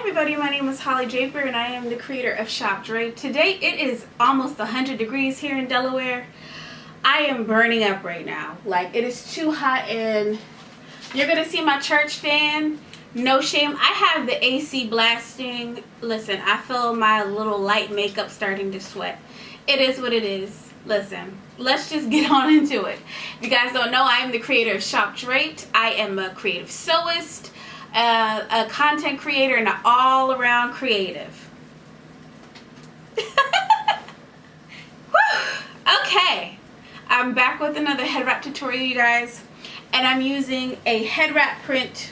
everybody, my name is Holly Draper and I am the creator of Shop Drape. Today it is almost 100 degrees here in Delaware. I am burning up right now. Like, it is too hot and you're gonna see my church fan. No shame, I have the AC blasting. Listen, I feel my little light makeup starting to sweat. It is what it is. Listen, let's just get on into it. If you guys don't know, I am the creator of Shop Draped. I am a creative sewist, a content creator, and an all-around creative. Okay, I'm back with another head wrap tutorial, you guys, and I'm using a head wrap print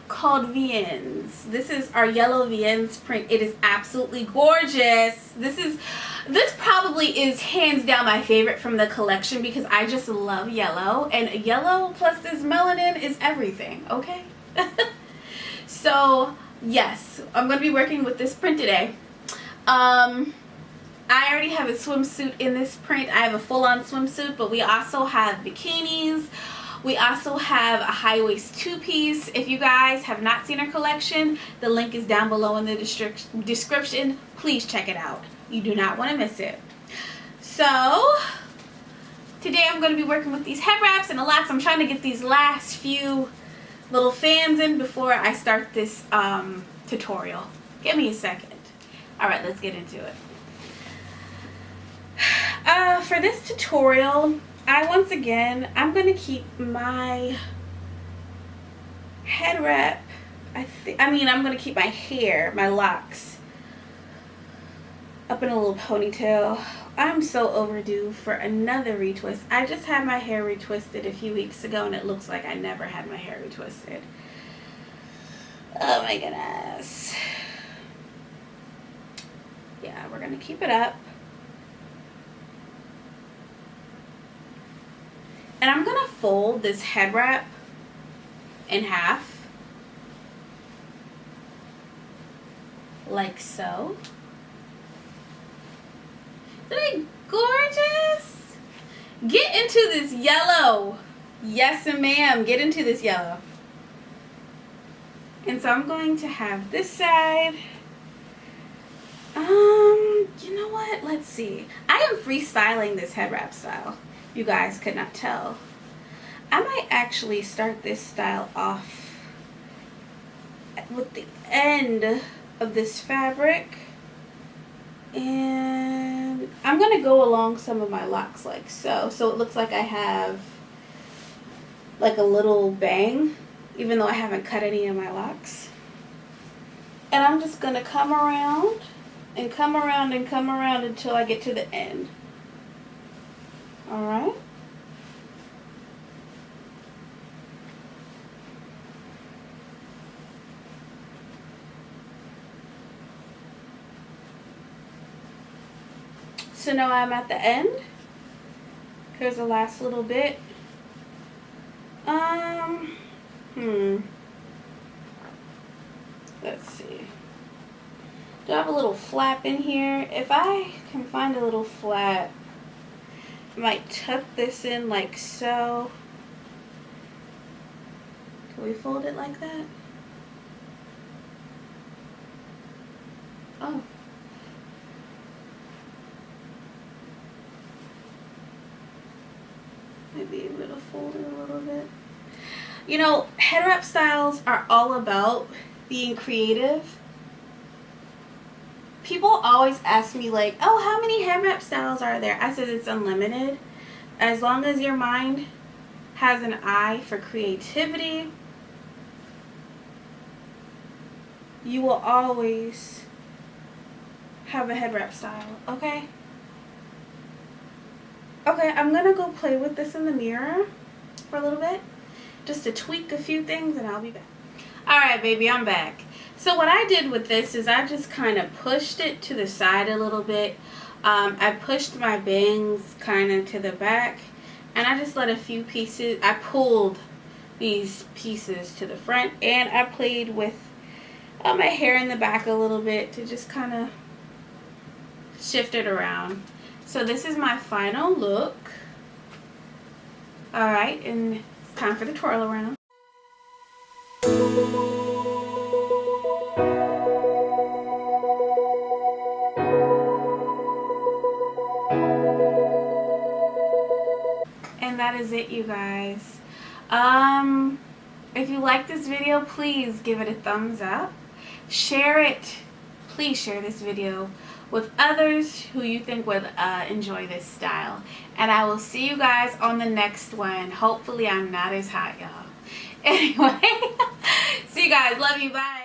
called Viennes. This is our yellow Viennes print. It is absolutely gorgeous. This probably is hands down my favorite from the collection because I just love yellow, and yellow plus this melanin is everything, okay? So yes, I'm going to be working with this print today. I already have a swimsuit in this print. I have a full-on swimsuit, but we also have bikinis. We also have a high-waist two-piece. If you guys have not seen our collection, the link is down below in the description. Please check it out. You do not want to miss it. So today I'm going to be working with these head wraps and the Locs. I'm trying to get these last few little fans in before I start this tutorial. Give me a second. Alright, let's get into it. For this tutorial, I'm going to keep my head wrap, I'm going to keep my hair, my locks, up in a little ponytail. I'm so overdue for another retwist. I just had my hair retwisted a few weeks ago and it looks like I never had my hair retwisted. Oh my goodness. Yeah, we're going to keep it up. And I'm going to fold this head wrap in half, like so. Isn't it gorgeous? Get into this yellow. Yes, ma'am, get into this yellow. And so I'm going to have this side. You know what? Let's see. I am freestyling this head wrap style. You guys could not tell. I might actually start this style off with the end of this fabric, and I'm gonna go along some of my locks like so it looks like I have like a little bang even though I haven't cut any of my locks. And I'm just gonna come around and come around and come around until I get to the end. Alright. So now I'm at the end. Here's the last little bit. Let's see. Do I have a little flap in here? If I can find a little flap, I might tuck this in like so. Can we fold it like that? Oh. Maybe able to fold it a little bit. You know, head wrap styles are all about being creative. People always ask me like, oh, how many head wrap styles are there? I said it's unlimited. As long as your mind has an eye for creativity, you will always have a head wrap style, okay? Okay, I'm gonna go play with this in the mirror for a little bit, just to tweak a few things, and I'll be back. Alright, baby, I'm back. So what I did with this is I just kind of pushed it to the side a little bit. I pushed my bangs kind of to the back, and I just let a few pieces, I pulled these pieces to the front, and I played with my hair in the back a little bit to just kind of shift it around. So this is my final look. Alright, and it's time for the twirl around. And that is it, you guys. If you like this video, please give it a thumbs up. Share it. Please share this video with others who you think would enjoy this style. And I will see you guys on the next one. Hopefully I'm not as hot, y'all. Anyway, see you guys. Love you. Bye.